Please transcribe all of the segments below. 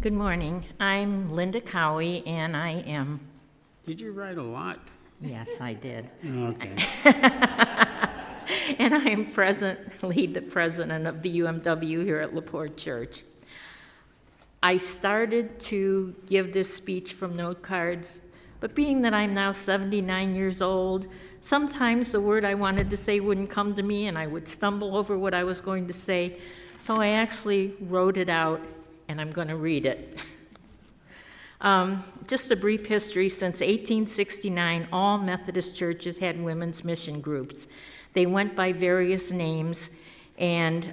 Good morning. I'm Linda Cowie, and I am... Did you write a lot? Yes, I did. Okay. And I am the president of the UMW here at LaPorte Church. I started to give this speech from note cards, but being that I'm now 79 years old, sometimes the word I wanted to say wouldn't come to me, and I would stumble over what I was going to say. So I actually wrote it out, and I'm going to read it. Just a brief history. Since 1869, all Methodist churches had women's mission groups. They went by various names, and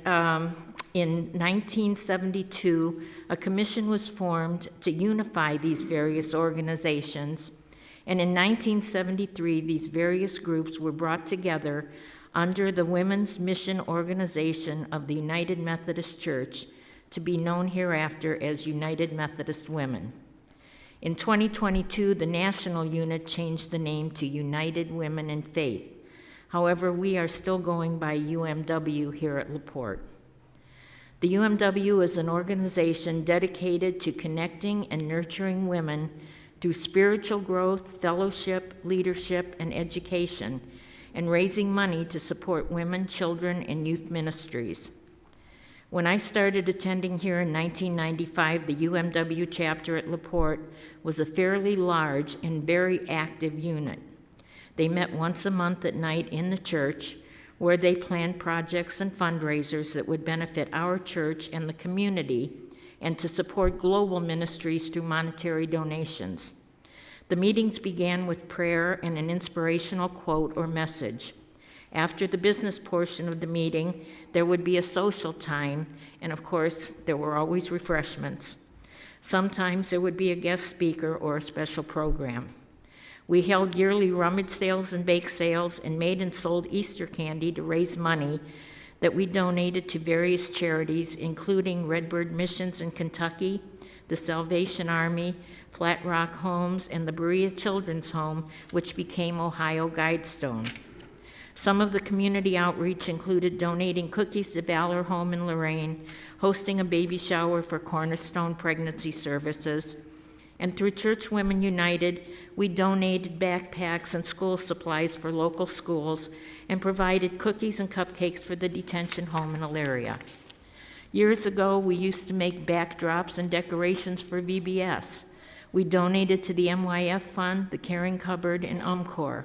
in 1972, a commission was formed to unify these various organizations. And in 1973, these various groups were brought together under the Women's Mission Organization of the United Methodist Church, to be known hereafter as United Methodist Women. In 2022, the national unit changed the name to United Women in Faith. However, we are still going by UMW here at LaPorte. The UMW is an organization dedicated to connecting and nurturing women through spiritual growth, fellowship, leadership, and education, and raising money to support women, children, and youth ministries. When I started attending here in 1995, the UMW chapter at LaPorte was a fairly large and very active unit. They met once a month at night in the church, where they planned projects and fundraisers that would benefit our church and the community, and to support global ministries through monetary donations. The meetings began with prayer and an inspirational quote or message. After the business portion of the meeting, there would be a social time, and of course, there were always refreshments. Sometimes there would be a guest speaker or a special program. We held yearly rummage sales and bake sales and made and sold Easter candy to raise money that we donated to various charities, including Redbird Missions in Kentucky, the Salvation Army, Flat Rock Homes, and the Berea Children's Home, which became Ohio Guidestone. Some of the community outreach included donating cookies to Valor Home in Lorraine, hosting a baby shower for Cornerstone Pregnancy Services, and through Church Women United, we donated backpacks and school supplies for local schools and provided cookies and cupcakes for the detention home in Elyria. Years ago, we used to make backdrops and decorations for VBS. We donated to the MYF Fund, the Caring Cupboard, and UMCOR.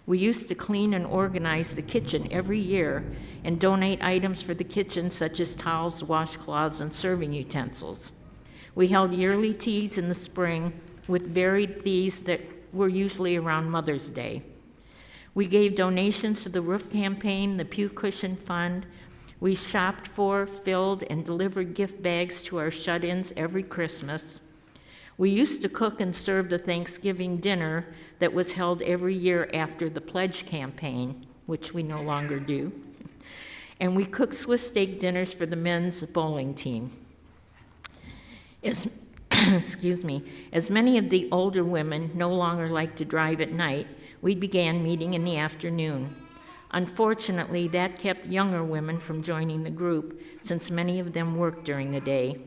We used to clean and organize the kitchen every year and donate items for the kitchen such as towels, washcloths, and serving utensils. We held yearly teas in the spring with varied themes that were usually around Mother's Day. We gave donations to the roof campaign, the Pew Cushion Fund. We shopped for, filled, and delivered gift bags to our shut-ins every Christmas. We used to cook and serve the Thanksgiving dinner that was held every year after the pledge campaign, which we no longer do. And we cooked Swiss steak dinners for the men's bowling team. As many of the older women no longer like to drive at night, we began meeting in the afternoon. Unfortunately, that kept younger women from joining the group, since many of them worked during the day.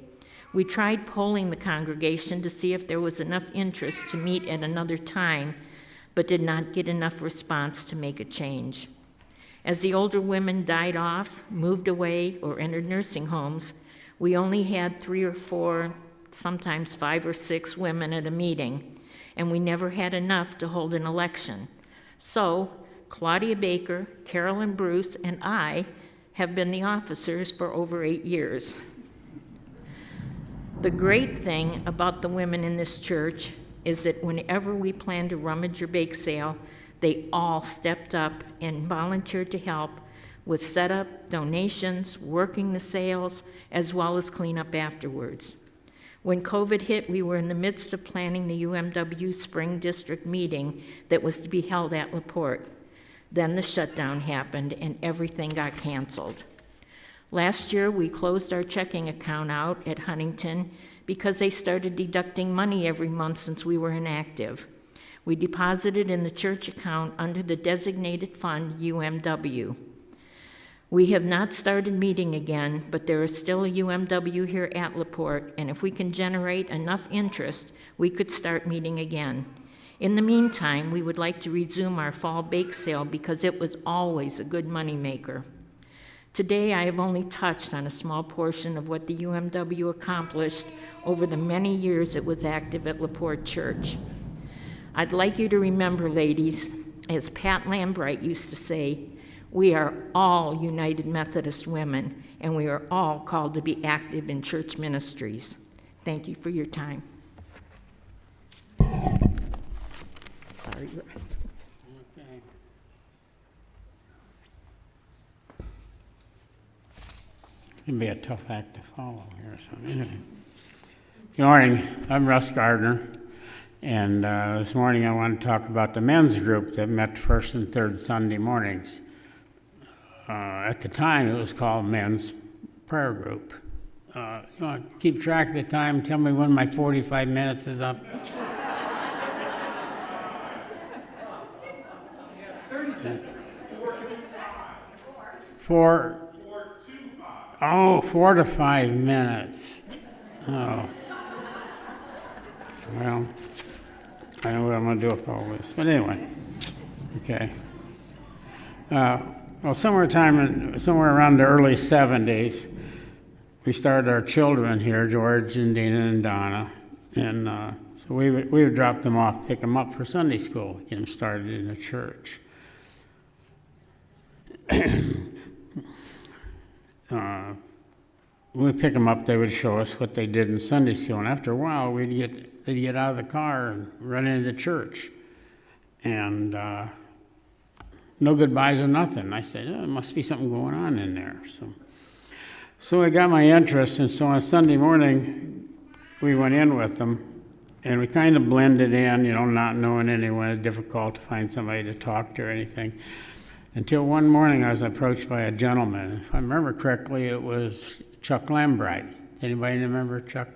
We tried polling the congregation to see if there was enough interest to meet at another time, but did not get enough response to make a change. As the older women died off, moved away, or entered nursing homes, we only had 3 or 4, sometimes 5 or 6 women at a meeting, and we never had enough to hold an election. So, Claudia Baker, Carolyn Bruce, and I have been the officers for over 8 years. The great thing about the women in this church is that whenever we planned a rummage or bake sale, they all stepped up and volunteered to help with setup, donations, working the sales, as well as cleanup afterwards. When COVID hit, we were in the midst of planning the UMW Spring District meeting that was to be held at LaPorte. Then the shutdown happened and everything got canceled. Last year, we closed our checking account out at Huntington because they started deducting money every month since we were inactive. We deposited in the church account under the designated fund UMW. We have not started meeting again, but there is still a UMW here at LaPorte, and if we can generate enough interest, we could start meeting again. In the meantime, we would like to resume our fall bake sale because it was always a good moneymaker. Today, I have only touched on a small portion of what the UMW accomplished over the many years it was active at LaPorte Church. I'd like you to remember, ladies, as Pat Lambright used to say, we are all United Methodist women, and we are all called to be active in church ministries. Thank you for your time. Sorry, Russ. Okay. It can be a tough act to follow here. So anyway. Good morning. I'm Russ Gardner, and this morning I want to talk about the men's group that met first and third Sunday mornings. At the time, it was called Men's Prayer Group. You want to keep track of the time? Tell me when my 45 minutes is up. 30 seconds. 4 to 5 minutes. Oh. Well, I know what I'm going to do with all this. But anyway, okay. Well, somewhere around the early 70s, we started our children here, George and Dana and Donna, and so we would drop them off, pick them up for Sunday school, get them started in the church. When we pick them up, they would show us what they did in Sunday school, and after a while, they'd get out of the car and run into church, and no goodbyes or nothing. I said, there must be something going on in there. So I got my interest, and so on Sunday morning, we went in with them, and we kind of blended in, not knowing anyone. It's difficult to find somebody to talk to or anything. Until one morning, I was approached by a gentleman. If I remember correctly, it was Chuck Lambright. Anybody remember Chuck?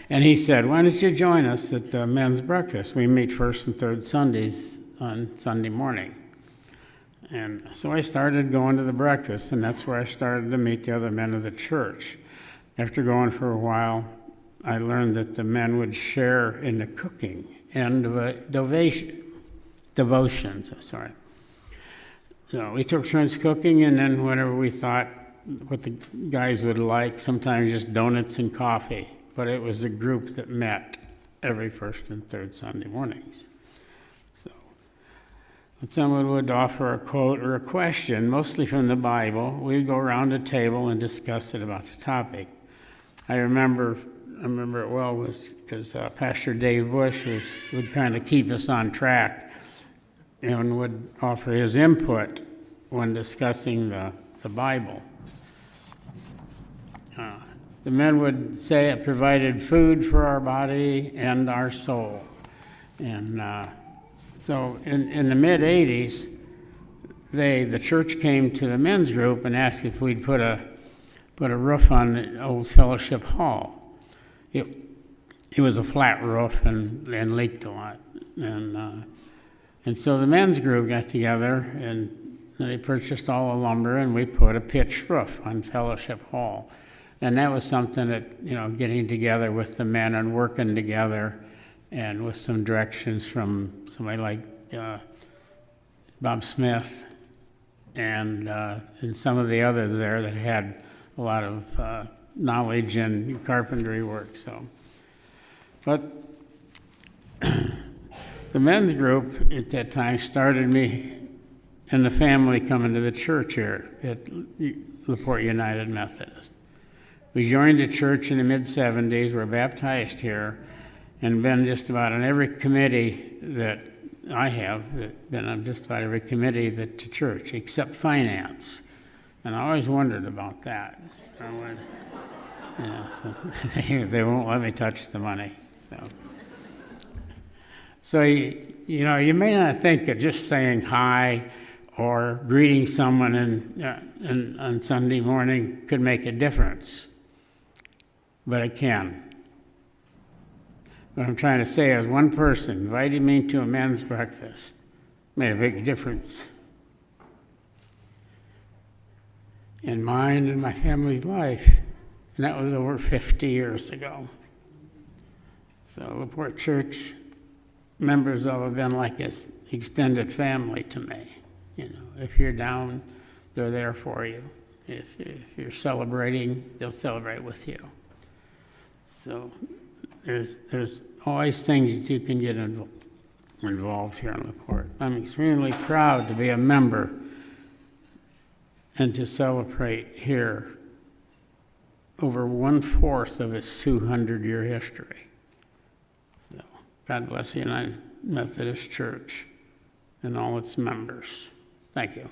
And he said, why don't you join us at the men's breakfast? We meet first and third Sundays on Sunday morning. And so I started going to the breakfast, and that's where I started to meet the other men of the church. After going for a while, I learned that the men would share in the cooking and devotions. So we took turns cooking, and then whatever we thought what the guys would like, sometimes just donuts and coffee. But it was a group that met every first and third Sunday mornings. So when someone would offer a quote or a question, mostly from the Bible, we'd go around the table and discuss it about the topic. I remember it well was because Pastor Dave Bush would kind of keep us on track and would offer his input when discussing the Bible. The men would say it provided food for our body and our soul. And so in the mid-'80s, the church came to the men's group and asked if we'd put a roof on the old fellowship hall. It was a flat roof and leaked a lot. And so the men's group got together and they purchased all the lumber, and we put a pitched roof on Fellowship Hall. And that was something that, getting together with the men and working together, and with some directions from somebody like Bob Smith and some of the others there that had a lot of knowledge in carpentry work. But the men's group at that time started me and the family coming to the church here at LaPorte United Methodist. We joined the church in the mid-'70s, were baptized here, and been just about on every committee that I have, been on just about every committee that to church, except finance. And I always wondered about that. They won't let me touch the money. So you may not think that just saying hi or greeting someone on Sunday morning could make a difference. But it can. What I'm trying to say is one person invited me to a men's breakfast made a big difference in mine and my family's life, and that was over 50 years ago. So LaPorte Church members of have been like an extended family to me. You know, if you're down, they're there for you. If you're celebrating, they'll celebrate with you. So there's always things that you can get involved here in LaPorte. I'm extremely proud to be a member and to celebrate here over 1/4 of its 200-year history. So God bless the United Methodist Church and all its members. Thank you.